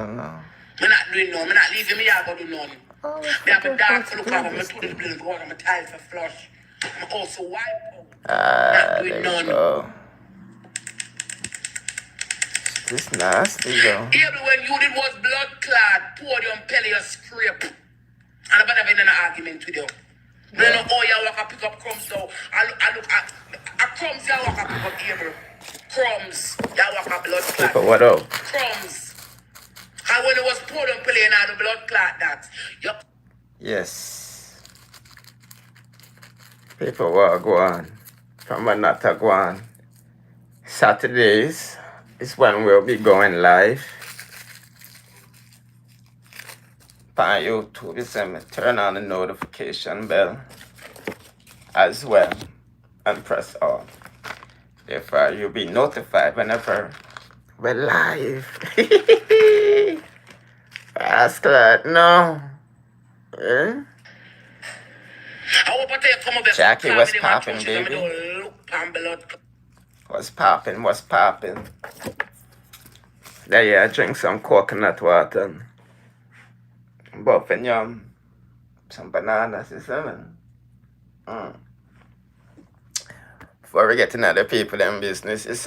know. I'm not doing none. I'm not leaving me out to do none. Oh, Me have a dark for look over. I'm to the building go on. I'm a tile for flush. I'm also wipe out. Not doing there we none. go. This nasty though. Even when you did was blood clot, podium, pelly, or scrape. And I'm not having an argument with you. No, no, oh, you walk and pick up crumbs now. I look at crumbs, you walk and pick up Abel. Crumbs, you walk and blood clot. People, what up? Crumbs. And when it was podium, pelly, and all the blood clot that. Yep. Yes. People, what go on? From another go on. Saturdays is when we'll be going live. On YouTube, you turn on the notification bell as well and press all. Therefore, you'll be notified whenever we're live. Fast clad, no. Eh? Jackie, what's popping, baby? What's popping? What's popping? There, yeah, drink some coconut water. Buffing yum. Some bananas, you see me? Before we get to other people in business, it's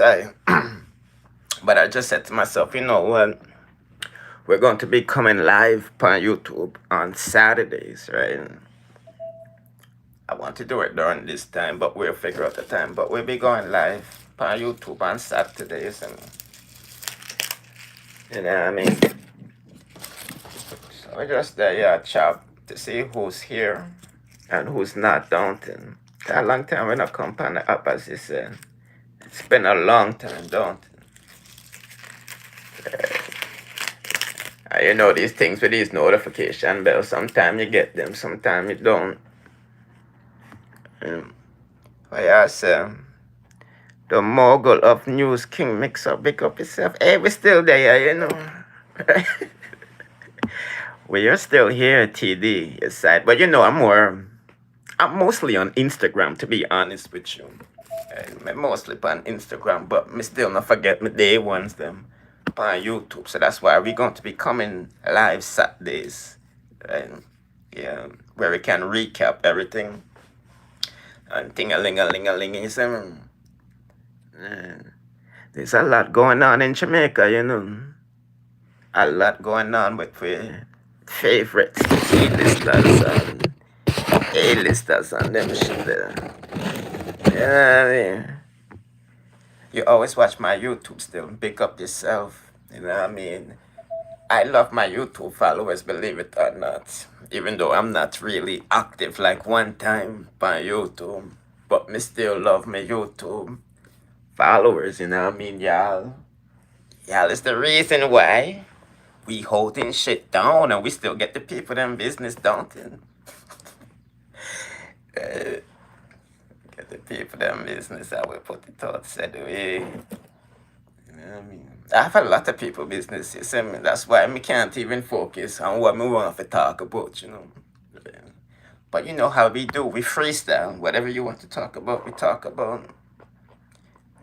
but I just said to myself, you know what? We're going to be coming live on YouTube on Saturdays, right? I want to do it during this time, but we'll figure out the time. But we'll be going live on YouTube on Saturdays, and you know what I mean? So we're just there, yeah, chop to see who's here and who's not, don't it? A long time we're not come on the app, as you said. It's been a long time, don't it? You know these things with these notification bells. Sometimes you get them, sometimes you don't. But yeah, the mogul of news, Kingmixup, pick up yourself. Hey, we're still there, you know. We are still here, TD, your side. But you know, I'm mostly on Instagram, to be honest with you. I'm mostly on Instagram, but me still not forget my day ones them on YouTube. So that's why we're going to be coming live Saturdays. Yeah, where we can recap everything. And ting-a-ling-a-ling-a-ling, you see me? There's a lot going on in Jamaica, you know. A lot going on with our favorites, A-listers and A-listers and them shit there. Yeah, I mean, you always watch my YouTube still. Pick up yourself, you know what I mean? I love my YouTube followers, believe it or not. Even though I'm not really active like one time on YouTube. But me still love my YouTube followers, you know what I mean, y'all? Y'all is the reason why we holding shit down and we still get the people in business, don't it? Get the people in business, I will put the thoughts said away. You know what I mean? I have a lot of people business, you see me? That's why I can't even focus on what we want to talk about, you know. But you know how we do, we freestyle. Whatever you want to talk about, we talk about.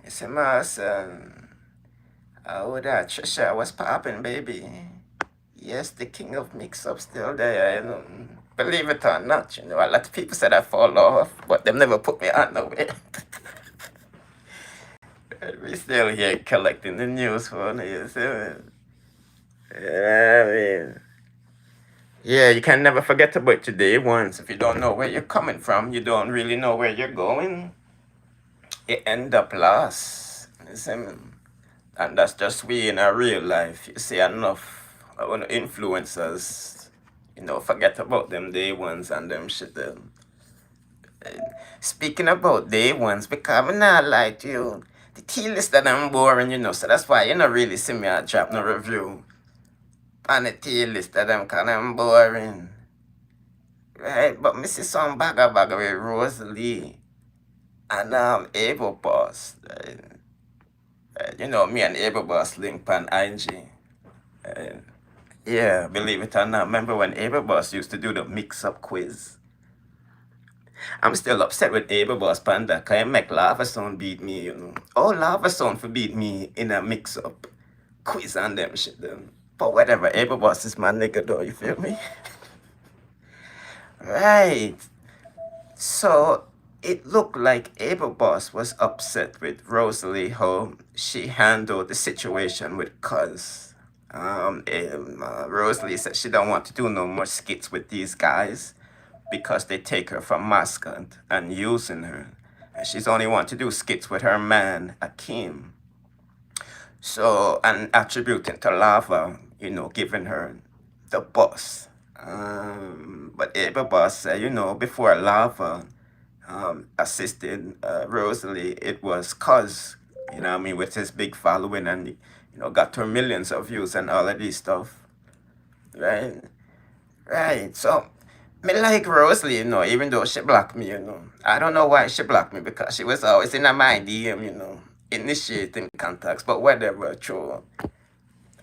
You see my son. Oh, that Trisha was popping, baby. Yes, the king of mix-up still there, you know. Believe it or not, you know, a lot of people said I fall off, but them never put me on nowhere. We still here collecting the news for you, see me? Yeah, I mean, yeah, you can never forget about your day once. If you don't know where you're coming from, you don't really know where you're going, you end up lost. You see me? And that's just we in our real life. You see enough influencers, you know, forget about them day ones and them shit. Speaking about day ones, because I'm not like you, the tea list that I'm boring, you know, so that's why you don't really see me drop no review on the tea list that I'm boring. Right? But me see some bagger with ROSEALEE and Able Boss. Right? You know, me and Able Boss link on IG. Yeah, believe it or not, remember when Able Boss used to do the mix-up quiz? I'm still upset with Able Boss Panda, because he make Lava Sound beat me, you know. Oh, Lava Sound for beat me in a mix-up quiz and them shit, them. But whatever, Abel Boss is my nigga though, you feel me? Right. So it looked like Abel Boss was upset with ROSEALEE how she handled the situation with Cuz. ROSEALEE said she don't want to do no more skits with these guys because they take her for mascot and using her. And she's only want to do skits with her man, Akeem. So, and attributing to Lava, you know, giving her the boss. But Abel Boss said, you know, before Lava assisted ROSEALEE, it was Cuz, you know what I mean, with his big following and, you know, got her millions of views and all of this stuff. Right? Right. So, me like ROSEALEE, you know, even though she blocked me, you know. I don't know why she blocked me because she was always in my DM, you know, initiating contacts, but whatever, true.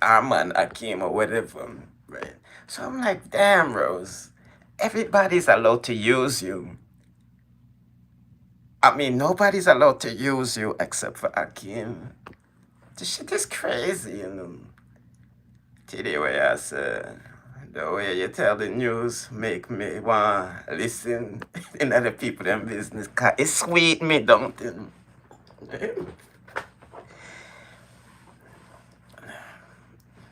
Arman Akeem or whatever, right? So I'm like, damn, Rose, everybody's allowed to use you. I mean, nobody's allowed to use you except for Akeem. This shit is crazy, you know. Today, way I said, the way you tell the news make me want to listen in other people in business. Cause it sweet me, don't it?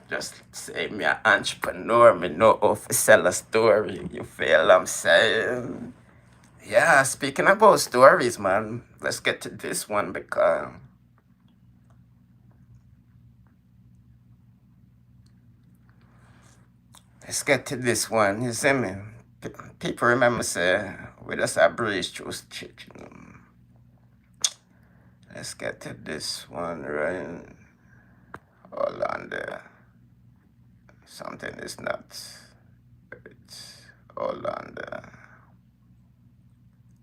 Just say me an entrepreneur, me know how to sell a story. You feel I'm saying? Yeah, speaking about stories, man, let's get to this one because let's get to this one. You see me? People remember say we just a breeze through shit, you know. Let's get to this one, right? Hold on there. Something is not. Hold on there.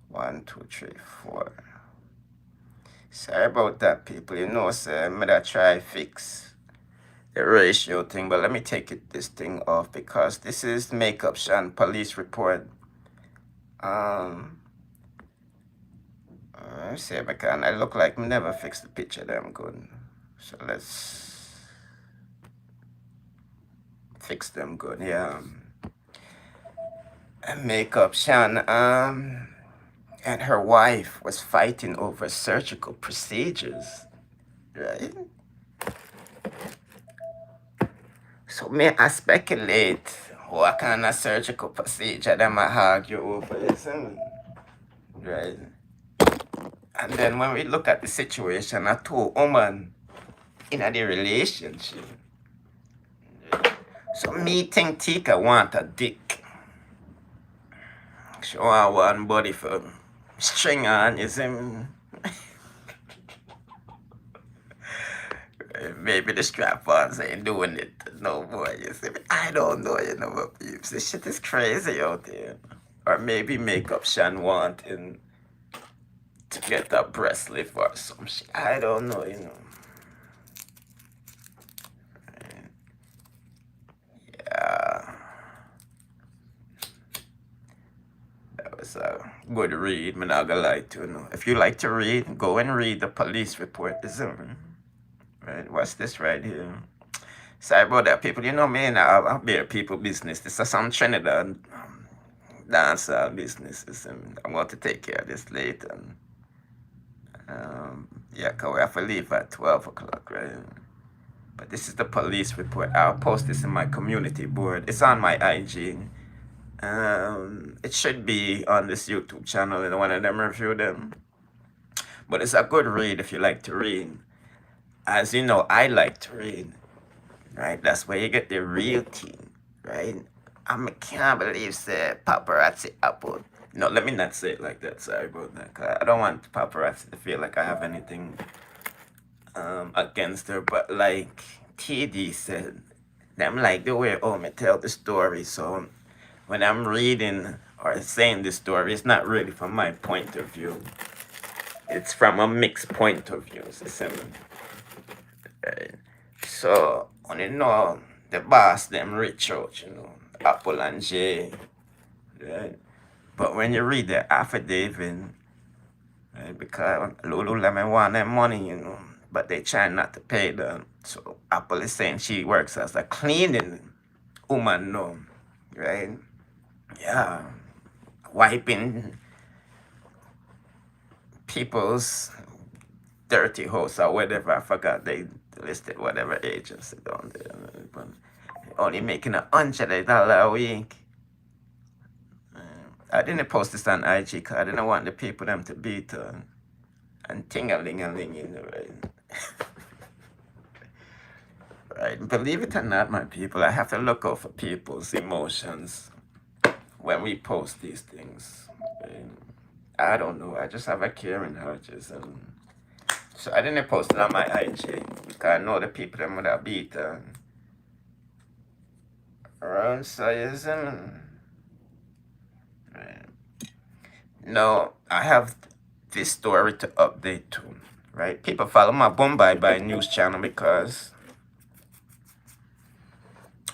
1, 2, 3, 4. Sorry about that, people. You know, sir, I'm gonna try fix the ratio thing, but let me take this thing off because this is Makeup Shan police report. Let me see if I can. I look like I never fixed the picture them good. So let's fix them good. Yeah. Makeup Shan and her wife was fighting over surgical procedures, right? So may I speculate what kind of surgical procedure they might argue over, isn't it? Right? And then when we look at the situation, a two woman in the relationship. So me think Tika want a dick. She want one body for string on, you see me? Maybe the strap-ons ain't doing it no more, you see me? I don't know, you know what peeps. This shit is crazy out there. Or maybe Makeup Shan wanting to get a breast lift or some shit. I don't know, you know. Yeah. That was a good read, I'm not gonna lie to you. Know. If you like to read, go and read the police report. Right, what's this right here? Sorry about that, people. You know me now, I bear people business. This is some Trinidad dancehall business. I'm going to take care of this later. Yeah, because we have to leave at 12 o'clock, right? But this is the police report. I'll post this in my community board. It's on my IG. It should be on this YouTube channel and one of them review them. But it's a good read if you like to read. As you know, I like to read. Right? That's where you get the real tea. Right? I can't believe say paparazzi apple. No, let me not say it like that. Sorry about that. 'Cause I don't want paparazzi to feel like I have anything against her. But like TD said, them like the way me tell the story. So when I'm reading or saying the story, it's not really from my point of view. It's from a mixed point of view. Right? So, when you know, the boss, them rich out, you know, Apple and J, right? But when you read the affidavit, right, because Lululemon want them money, you know, but they try not to pay them. So Apple is saying she works as a cleaning woman, no, right? Yeah, wiping people's dirty house or whatever. I forgot they listed whatever agency down there, but only making $100 a week. I didn't post this on IG because I didn't want the people them to beat and ting-a-ling-a-ling, you know, right? Right. Believe it or not, my people, I have to look out for people's emotions when we post these things. And I don't know. I just have a caring heart. And so I didn't post it on my IG because I know the people that would have beat around sizing. Right. No, I have this story to update too. Right. People follow my Bombay by news channel because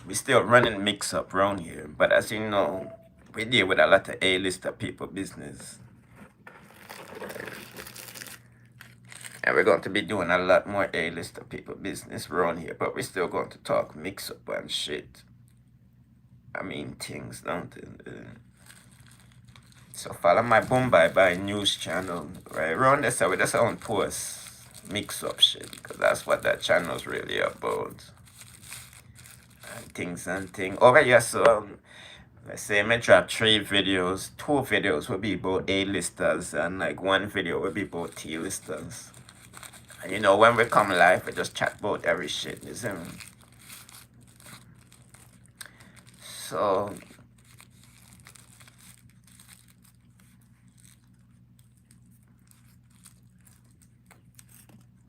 we still running mix-up around here. But as you know, we deal with a lot of A-lister people business. And we're going to be doing a lot more A-lister people business around here. But we're still going to talk mix-up and shit. I mean, things, don't it? So follow my Bombay by news channel. Right around there, so we just don't post mix-up shit. Because that's what that channel's really about. And things. Over here, so let's say I drop 3 videos. 2 videos will be about A-listers and like 1 video will be about T-listers. And you know, when we come live, we just chat about every shit, you see me? So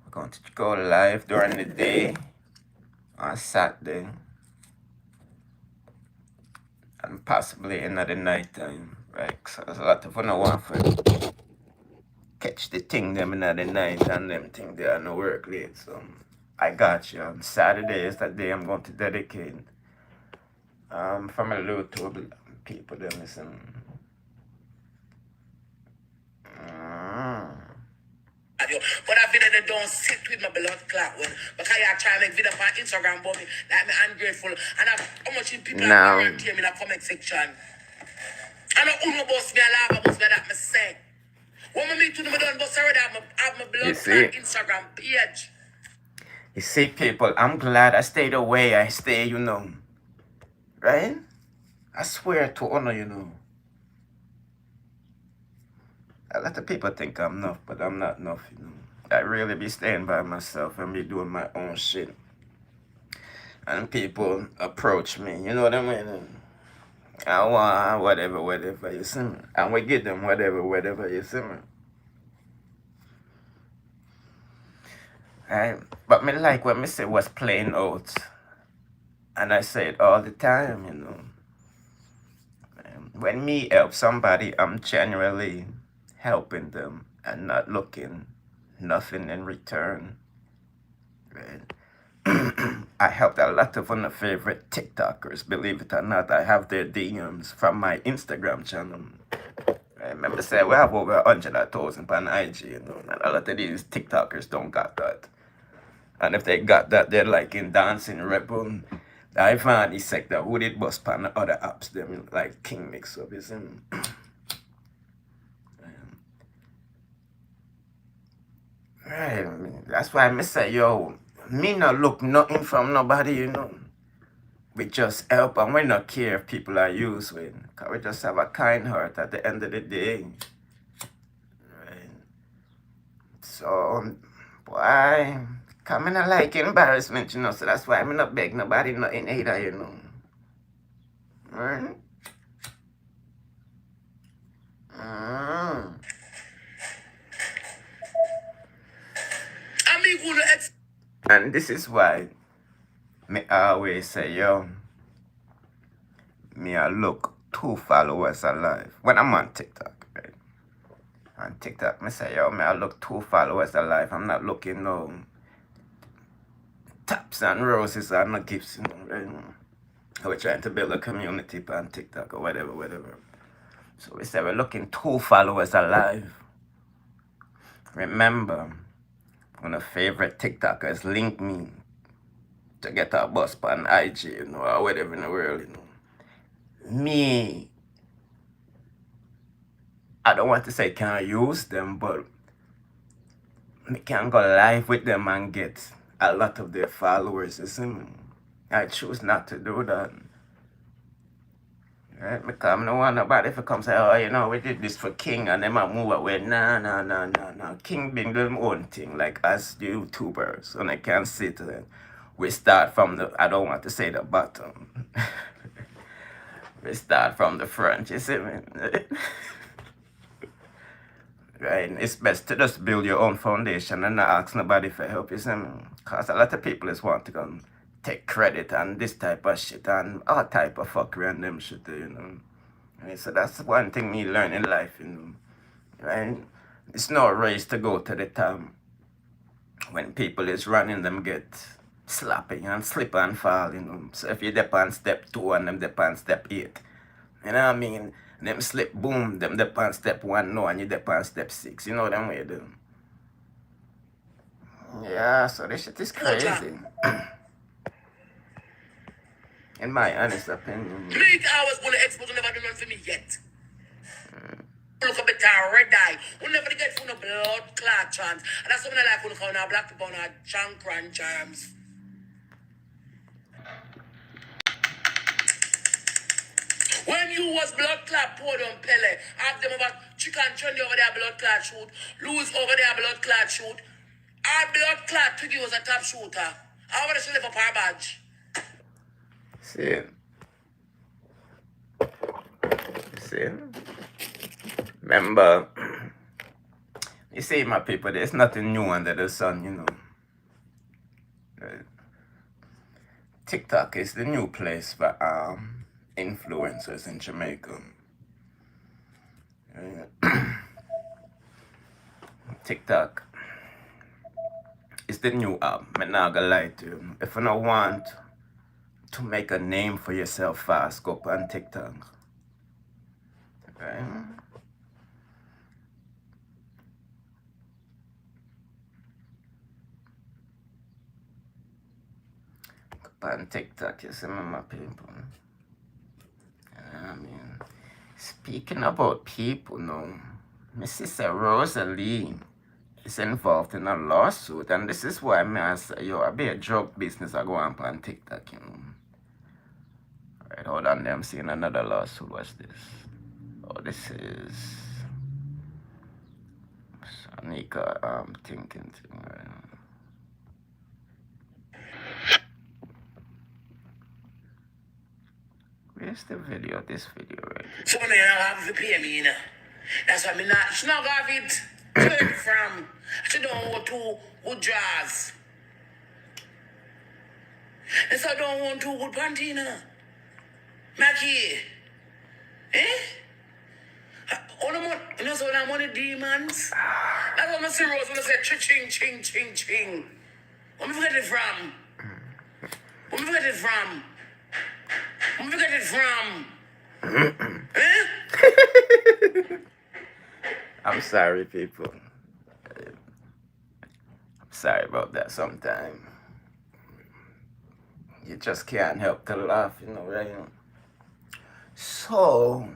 we're going to go live during the day on Saturday. And possibly another night time, right? So there's a lot of fun I want for catch the thing them another night and them think they are no work late. So I got you. On Saturday is that day I'm going to dedicate from a YouTube people them listen. But I video they don't sit with my blood clot one. Because I try to make video on Instagram about me. Like me ungrateful. And how much people Now, are guarantee me in the comment section. I know uno boss me a lava boss me that me say. When me meet to them, I don't boss already have my blood clot Instagram page. You see, people, I'm glad I stayed away. I stay, you know. Right? I swear to honor, you know. A lot of people think I'm enough, but I'm not enough, you know. I really be staying by myself and be doing my own shit. And people approach me, you know what I mean? I want whatever, you see me? And we give them whatever, you see me? Right? But me like when me say what's playing out. And I say it all the time, you know. When me help somebody, I'm genuinely helping them and not looking nothing in return. Right? I helped a lot of my favorite TikTokers, believe it or not. I have their DMs from my Instagram channel. I remember saying we have over 100,000 on IG, you know, and a lot of these TikTokers don't got that. And if they got that, they're like in dancing rebel. I found the sector who did bust on the other apps, them like Kingmixup, isn't right? That's why I say, yo, me not look nothing from nobody, you know. We just help and we not care if people are used with. Cause we just have a kind heart at the end of the day. Right? So, boy, come in like embarrassment, you know, so that's why I'm not beg nobody nothing either, you know. Right? And this is why me always say, yo, me I look 2 followers alive. When I'm on TikTok, right? On TikTok, me say, yo, me I look 2 followers alive. I'm not looking no taps and roses or no gifts, you know, right? We're trying to build a community on TikTok or whatever. So we say we're looking 2 followers alive. Remember, one of favorite TikTokers link me to get a bus on IG, you know, or whatever in the world, you know. Me, I don't want to say can't use them, but me can go live with them and get a lot of their followers, you see me? I choose not to do that. Right? Because I don't want nobody if it comes say, oh, you know, we did this for King and them a move away. Nah. King being their own thing, like as the YouTubers. And I can sit there. We start from the, I don't want to say the bottom. We start from the front, you see me? Right? It's best to just build your own foundation and not ask nobody for help, you see me? Because a lot of people just want to go take credit and this type of shit and all type of fuckery and them shit, you know. Right? So that's one thing me learn in life, you know. Right? It's no race to go to the top. When people is running, them get slapping and slip and fall, you know. So if you dip on step 2 and them dip on step 8, you know what I mean? Them slip, boom, them dip on step 1 no, and you dip on step 6. You know them way, do. Yeah, so this shit is crazy. In my honest opinion. Me, I was going to expose never do nothing for me yet. Look up at red eye. We never get from the blood clot chance. And that's something I like when you call black people on our junk run charms. When you was blood clot podium Pele, have them over chicken trendy over there blood clot shoot, lose over there blood clot shoot. Our blood clot Twiggy was a top shooter. How about she live up our badge? See? See? Remember, you see, my people, there's nothing new under the sun, you know. TikTok is the new place for influencers in Jamaica. TikTok is the new app. I'm not gonna lie to you. If you don't want to make a name for yourself fast, go on TikTok. Okay? Go on TikTok, you see me, my people. I mean, speaking about people, no, my sister ROSEALEE is involved in a lawsuit, and this is why I say, yo, I be a drug business I go on TikTok, you know. Alright, hold on, I'm seeing another lawsuit. What's this? Oh, this is Shanika thinking thing, right? Where's the video? This video, right? So when I have to pay me, you know. That's why me not, she not have it. Turn from. She don't want to good jazz. And so I don't want to good pantina. Mackie. Eh? All the money, you know, so that money demons. That's what I see Rose when I say ching. Where me get it from? Where me get it from? Where me get it from? Eh? I'm sorry, people. I'm sorry about that sometimes. You just can't help to laugh, you know, right? So,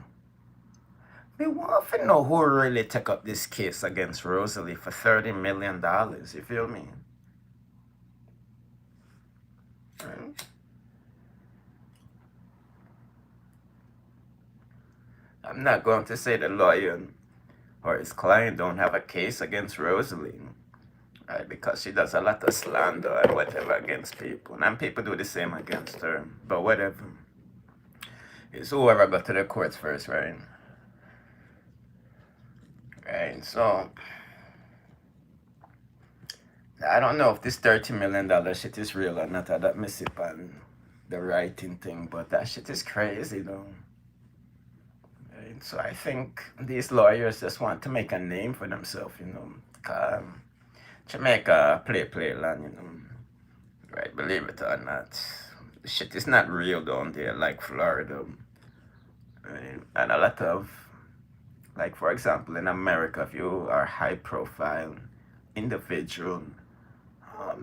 we want to know who really took up this case against ROSEALEE for $30 million, you feel me? Right? I'm not going to say the lawyer or his client don't have a case against ROSEALEE, right? Because she does a lot of slander and whatever against people, and people do the same against her. But whatever, it's whoever got to the courts first, right? Right. So I don't know if this $30 million shit is real or not. I don't miss it on the writing thing, but that shit is crazy, though. So I think these lawyers just want to make a name for themselves, you know. Jamaica play land, you know. Right, believe it or not. The shit is not real down there like Florida. Right? And a lot of, like for example in America, if you are high profile individual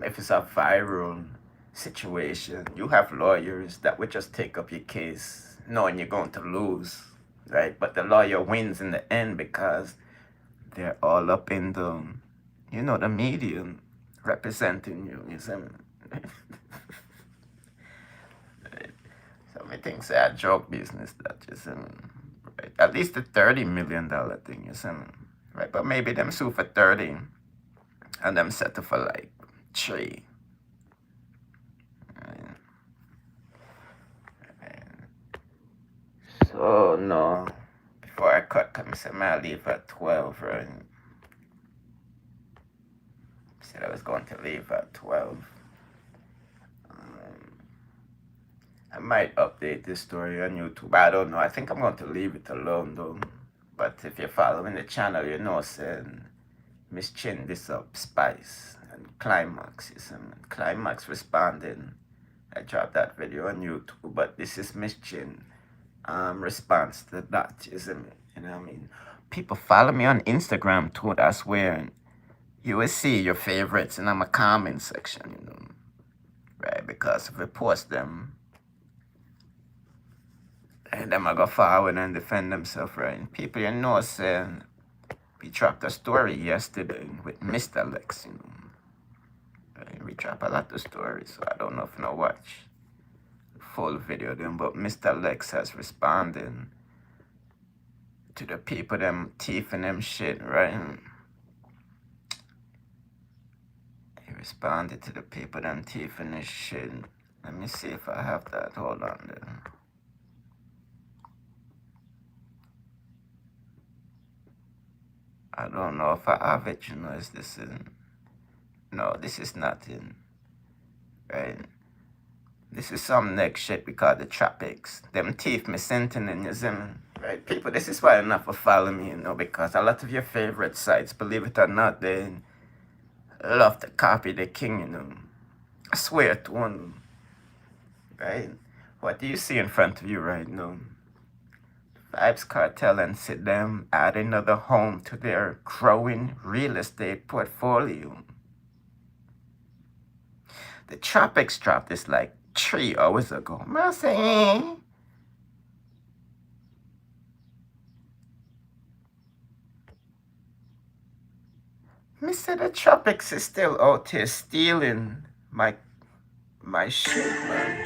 if it's a viral situation, you have lawyers that would just take up your case knowing you're going to lose, right? But the lawyer wins in the end because they're all up in the, the media representing you. You see me? So I think say a joke business that you see me, right? At least the $30 million thing, you see me, right? But maybe them sue for 30, and them settle for like 3. Right? So no, before I cut, come say I leave at 12, right? Said I was going to leave at 12. I might update this story on YouTube. I don't know. I think I'm going to leave it alone though. But if you're following the channel, you know, saying Miss Chin this up Spice and Climax. You see, Climax responding. I dropped that video on YouTube, but this is Miss Chin response to that. You see me? You know what I mean? People follow me on Instagram too. That's where you will see your favorites in my comment section. You know, right? Because if we post them, and them I go forward and defend themselves, right? People, you know, saying we dropped a story yesterday with Mr. Lex, you know. Right? We drop a lot of stories, so I don't know if you watch the full video them, but Mr. Lex has responded to the people them thieving them shit, right? He responded to the people them thieving this shit. Let me see if I have that. Hold on there. I don't know if I have it, you know, is this in? No, this is not in, right? This is some next shit we call the tropics. Them teeth me sending in New Zealand, right? People, this is why enough will follow me, you know, because a lot of your favorite sites, believe it or not, they love to copy the king, you know. I swear to one, right? What do you see in front of you right now? Vybz Kartel and sit them add another home to their growing real estate portfolio. The tropics dropped this like 3 hours ago. I say, Mr. The tropics is still out here stealing my shit, man.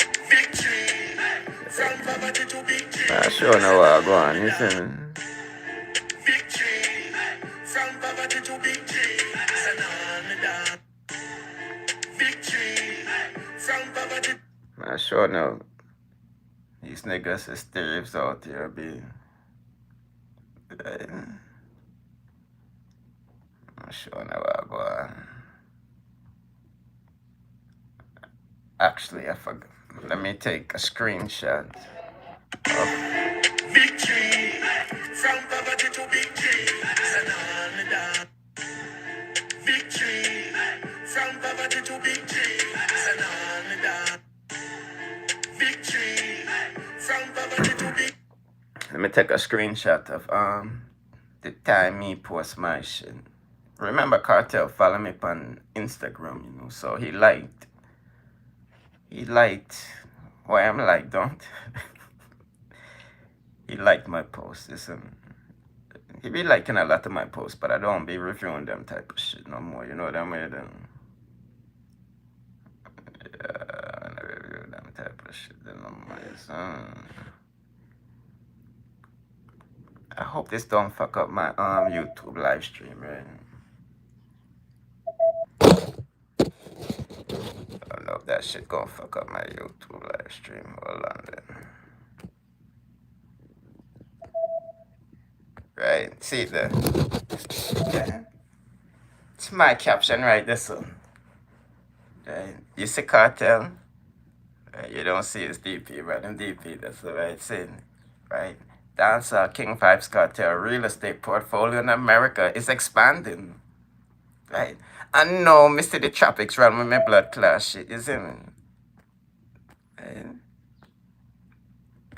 I sure know what I'm going, you see me? I sure know these niggas is thieves out here, be. I sure know what I'm going. Actually, I forgot. Let me take a screenshot of victory from poverty to victory. Victory from poverty to victory. Victory from poverty to victory. Let me take a screenshot of the time me post my shit. Remember, Kartel follow me on Instagram, you know, so he liked why I'm like, don't. He liked my posts. He be liking a lot of my posts, but I don't be reviewing them type of shit no more. You know what I mean? Yeah, I don't review them type of shit no more. I hope this don't fuck up my YouTube live stream, right? I don't know if that shit gonna fuck up my YouTube live stream. Hold on then. Right, see the, yeah. It's my caption right this one. Right. You see Kartel? Right. You don't see his DP, right? In DP, that's the right thing. Right? Dancehall King Vybz Kartel real estate portfolio in America is expanding. Right? I know Mr. The Tropics run with my blood class shit, you see me? Right?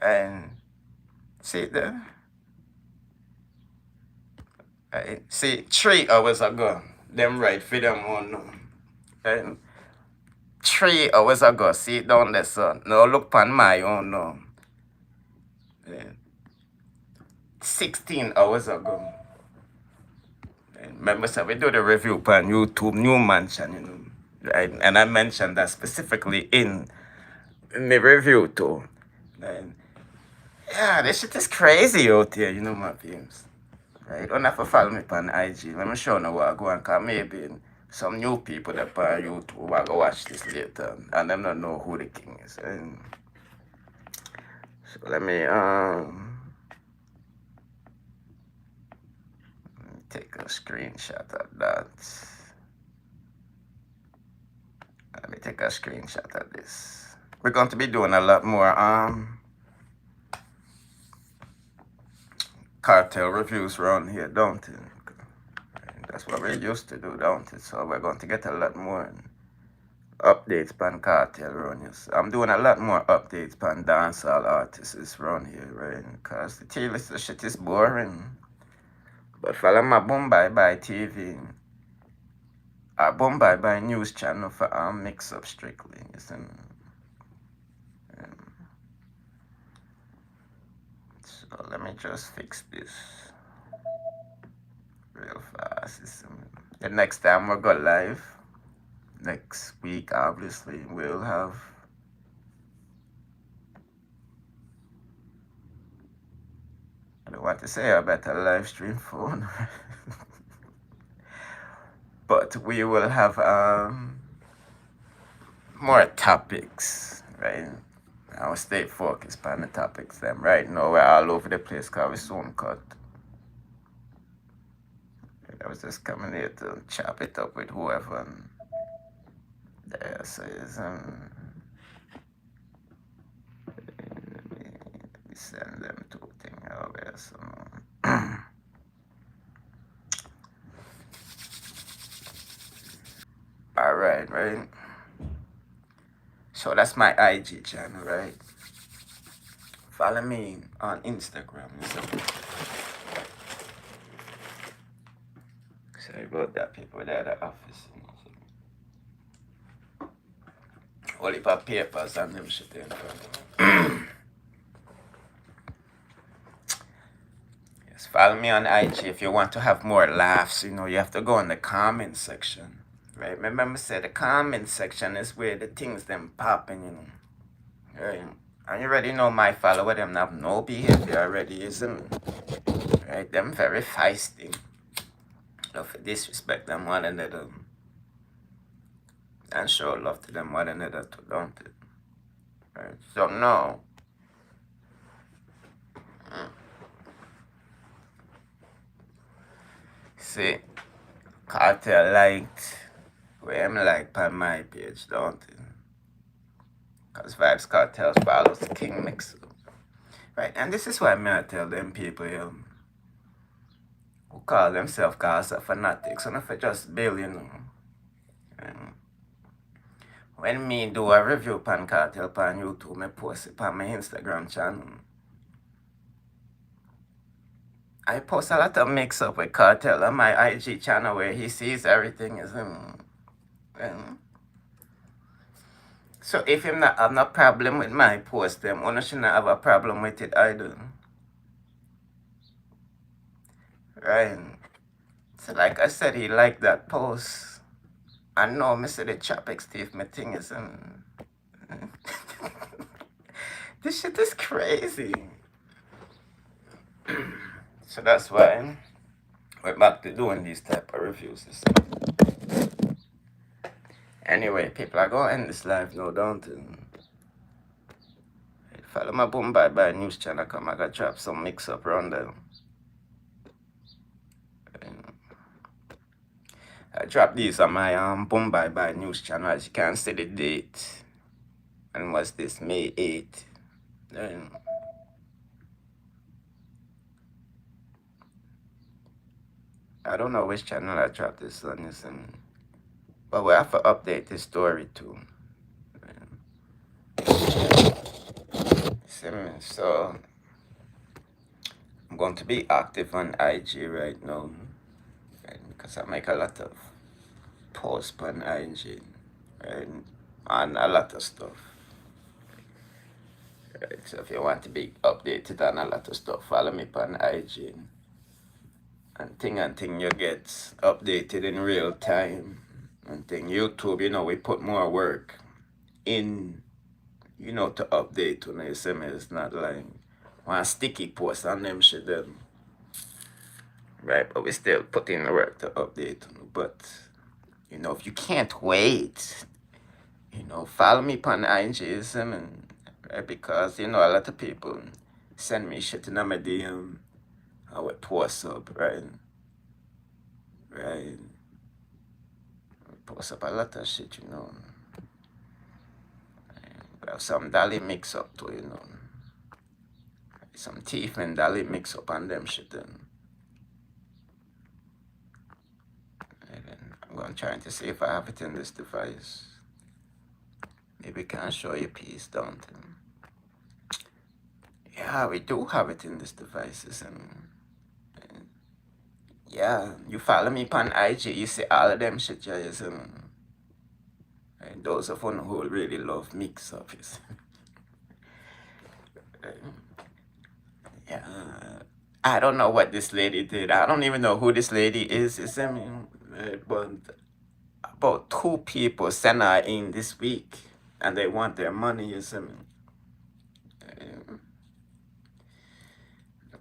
And see the, right? See 3 hours ago, them right for them one no. Right? 3 hours ago. See it down there, son. No, look on my own now. Yeah. 16 hours ago. Remember, so we do the review on YouTube, New Mansion, you know. Right? And I mentioned that specifically in the review too. And yeah, this shit is crazy out here, you know, my peeps. Right? Don't have to follow me on IG. Let me show you what I go on, because maybe some new people that on YouTube will go watch this later and them not know who the king is. And so let me take a screenshot of that. Let me take a screenshot of this. We're going to be doing a lot more cartel reviews around here, don't it? That's what we used to do, don't it? So we're going to get a lot more updates on cartel around here. So I'm doing a lot more updates on dancehall artists around here, right? Because the T-list of shit is boring. But follow my Bombay by TV. Our Bombay by news channel for mix-up strictly. So let me just fix this real fast. The next time we go live, next week, obviously, we'll have I don't want to say a better live stream phone. But we will have more topics, right? I'll stay focused on the topics them. Right now we're all over the place because we soon cut. I was just coming here to chop it up with whoever there says let me send them two things over here. So alright, right? So that's my IG channel, right? Follow me on Instagram. So. Sorry about that, people. They're at the office. All the papers and them shit in front of me. Yes, follow me on IG if you want to have more laughs. You know, you have to go in the comment section. Right? Remember, say the comment section is where the things them popping, you know. Right? And you already know my follower, them have no behavior already, isn't it? Right? Them very feisty. Don't disrespect them one another. And show love to them one another too, don't it? Right? So no. See, Kartel liked where I'm like on my page, don't it? Because Vybz Kartel follows Kingmixup. Right, and this is why I tell them people who call themselves Gaza fanatics, and if I just build, you know. When me do a review pan Kartel pan YouTube, me post it on my Instagram channel. I post a lot of mix-up with Kartel on my IG channel where he sees everything is him. So if him not have no problem with my post, them one should not have a problem with it either. Right? So like I said, he liked that post. I know me say the Chapek Steve, my thing is this shit is crazy. So that's why we're back to doing these type of reviews. Anyway, people are going to end this live now, don't they? Follow my Bombay by news channel, come I got drop some mix up around there. I dropped these on my Bombay by news channel, as you can see the date. And what's this? May 8th. I don't know which channel I dropped this on, but we have to update this story too. So I'm going to be active on IG right now, because I make a lot of posts on IG, right? on a lot of stuff. Right? So if you want to be updated on a lot of stuff, follow me on IG. And thing you get updated in real time. And thing YouTube, we put more work in, to update when you see me. It's not like one sticky post on them shit then. Right, but we still put in the work to update. But if you can't wait, follow me on IG, right? Because a lot of people send me shit in my DM. I would post up, right? Right. Post up a lot of shit, We have some dolly mix up too, Some teeth and dolly mix up on them shit then. I'm going to try to see if I have it in this device. Maybe I can show you a piece, don't I? Yeah, we do have it in this device, yeah, you follow me on IG, you see all of them shit, yeah, and those of you who really love mix-up, yeah. I don't know what this lady did. I don't even know who this lady is, but about 2 people sent her in this week, and they want their money,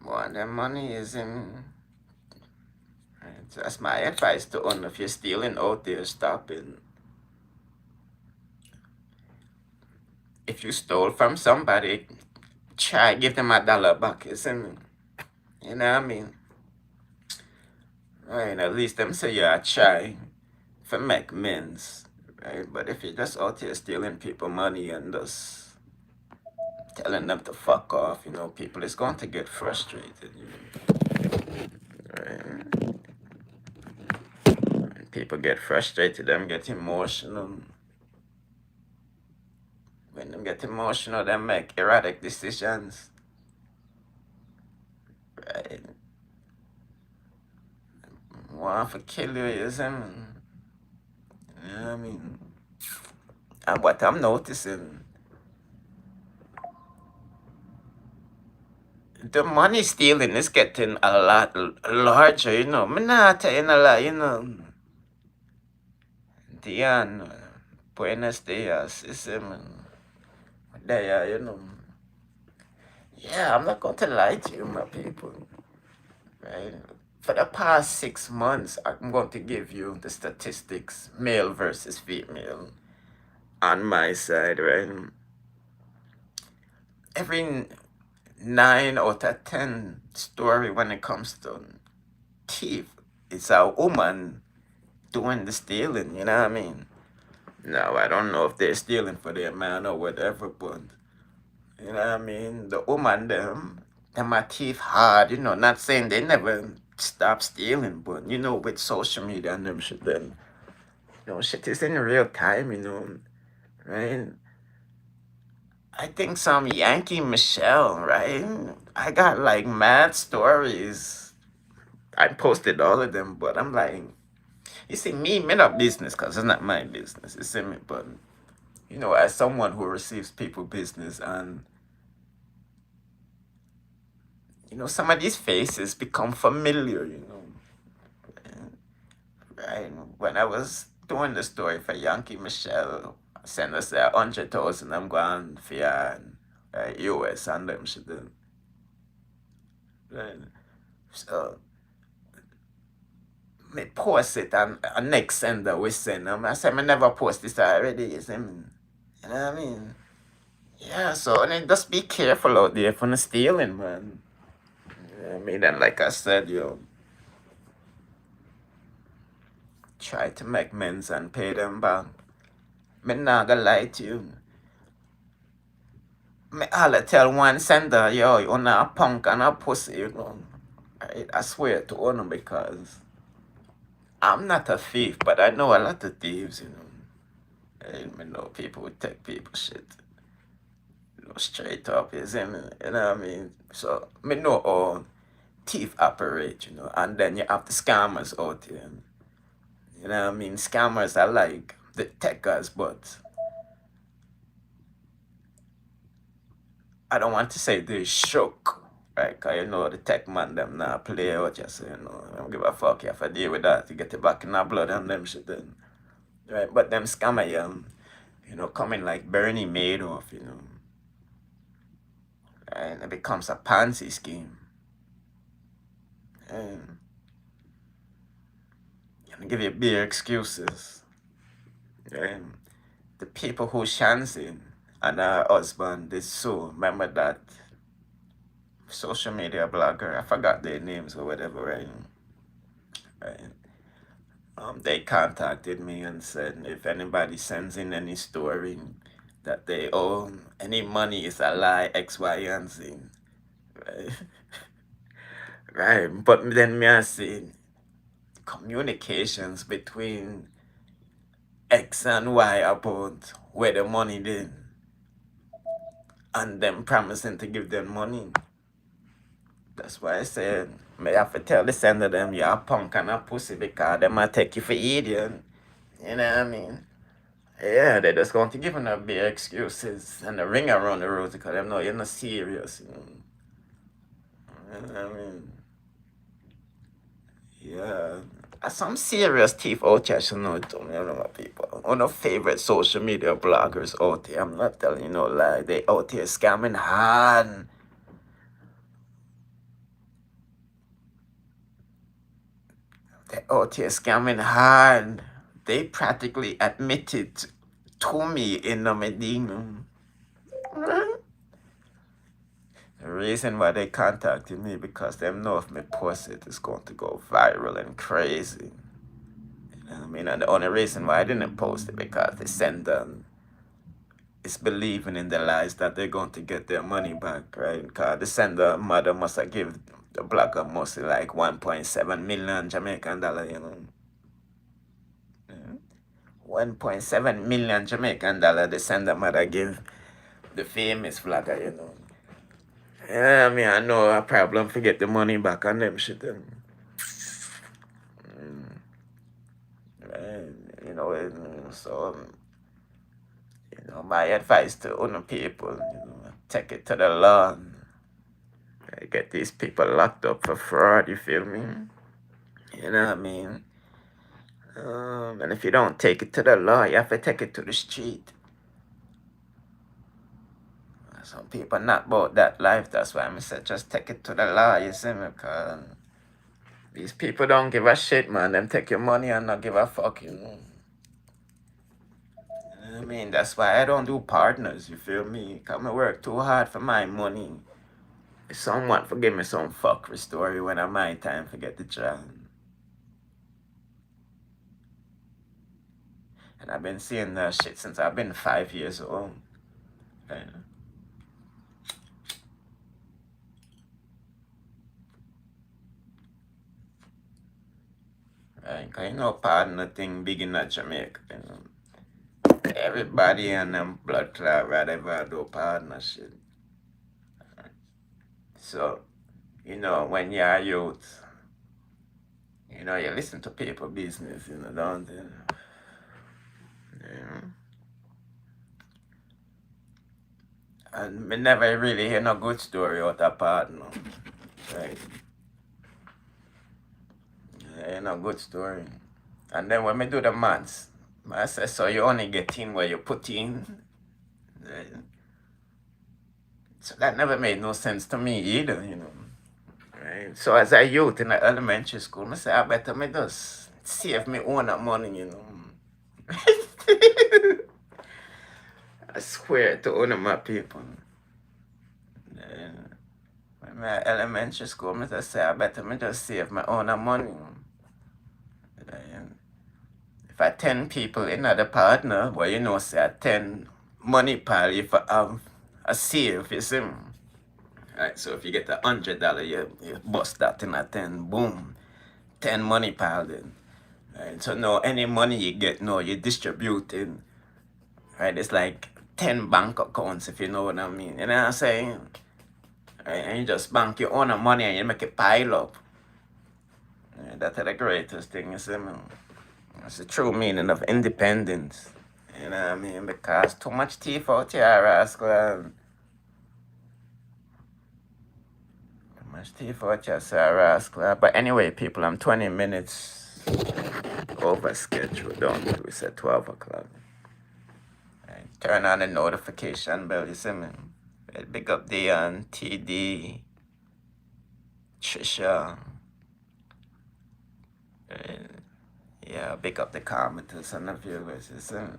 want their money, That's my advice to one. If you're stealing out there, stop it. If you stole from somebody, try give them $1 back, You know what I mean? Right, at least them say you are trying to make amends, right? But if you're just out here stealing people money and just telling them to fuck off, people is going to get frustrated, right? When people get frustrated, them get emotional. When them get emotional, they make erratic decisions, right? Want to kill you, You know what I mean? And what I'm noticing, the money stealing is getting a lot larger, Me not tell you a lot, Dion, buenos dias, there, Yeah, I'm not going to lie to you, my people, right? For the past 6 months, I'm going to give you the statistics, male versus female, on my side, right? Every 9 out of 10 story when it comes to thief, it's a woman doing the stealing, you know what I mean? Now, I don't know if they're stealing for their man or whatever, but, you know what I mean? The woman, them are thief hard, not saying they never stop stealing, but, with social media and them shit, then, shit is in real time, right? I think some Yankee Michelle, right? I got like mad stories. I posted all of them, but I'm like, you see, me not business because it's not my business. You see me, but as someone who receives people business, and some of these faces become familiar. Right? When I was doing the story for Yankee Michelle, send us 100,000. I'm going for US and them shit. Right? So me post it, and next sender we send them. I said, I never post this already, you see me? You know what I mean? Yeah, so and then just be careful out there for the stealing, man. You know what I mean? And like I said, try to make amends and pay them back. Me not gonna lie to you. Me all tell one sender, yo, you're not a punk and a pussy, Right? I swear to honor, because I'm not a thief, but I know a lot of thieves, And I know people who take people shit. Straight up, you see me? You know what I mean? So, me know how thief operate, and then you have the scammers out here. You know what I mean? Scammers are like the techers, but I don't want to say they shook, right? Cause you know the tech man them now play out just I don't give a fuck. You have to deal with that to get it back in our blood and them shit then. Right? But them scammer coming like Bernie Madoff, and it becomes a Pansy scheme. And I give you bare excuses. And the people who chancing and her husband did so. Remember that social media blogger? I forgot their names or whatever, right? They contacted me and said if anybody sends in any story that they own any money is a lie, X, Y, and Z. Right? Right. But then me I see communications between X and Y about where the money did and them promising to give them money. That's why I said may have to tell the sender them you're a punk and a pussy because they might take you for idiot. You know what I mean? Yeah, they're just going to give them a big excuses and the ring around the rosy because they know you're not serious. You know what I mean? Yeah. Some serious thief out here should know it, my people. One of favorite social media bloggers out there. I'm not telling you no lie. They out here scamming hard. They out here scamming hard. They practically admitted to me in the Medina. The reason why they contacted me because they know if me post it is going to go viral and crazy. You know what I mean? And the only reason why I didn't post it because the sender is believing in the lies that they're going to get their money back, right? Because the sender mother must have given the blogger mostly like 1.7 million Jamaican dollar, 1.7 million Jamaican dollar the sender mother give the famous vlogger, Yeah, I mean, I know a problem to get the money back on them shit. So, my advice to other people, take it to the law. Get these people locked up for fraud, you feel me? You know what I mean? And if you don't take it to the law, you have to take it to the street. Some people not about that life, that's why I said just take it to the law, you see me? Because these people don't give a shit, man. Them take your money and not give a fuck, You know what I mean? That's why I don't do partners, you feel me? Because I work too hard for my money. If someone forgive me some fuckery story when I'm my time to get the job. And I've been seeing that shit since I've been 5 years old. Right? Cause partner thing big in Jamaica, Everybody and them blood clot rather do partnership. So, when you're a youth, you listen to people business, don't you? And me never really hear no good story out of partner. Right? Yeah, no good story. And then when me do the maths, I say, so you only get in where you put in. Right? So that never made no sense to me either, Right? So as a youth in the elementary school, I say, I better me just save me own that money, I swear to one of my people. When I'm at elementary school, I just say, I better me just save my own money. If I 10 people in the partner, well, say 10 money pile, if I have a save, you see. Right, so if you get $100, you bust that in a 10, boom, 10 money pile then. Right, so now any money you get, you distributing. Right, it's like 10 bank accounts, if you know what I mean. You know what I'm saying? Right, and you just bank your own money and you make it pile up. Right, that's the greatest thing, you see, man. That's the true meaning of independence. You know what I mean? Because too much thief out here, rascal. Steve just rascal. But anyway, people, I'm 20 minutes over schedule. Don't we said 12 o'clock. Right. Turn on the notification bell, you see me? Big up Dion, TD, Trisha. Yeah, big up the commenters and the viewers, you see me?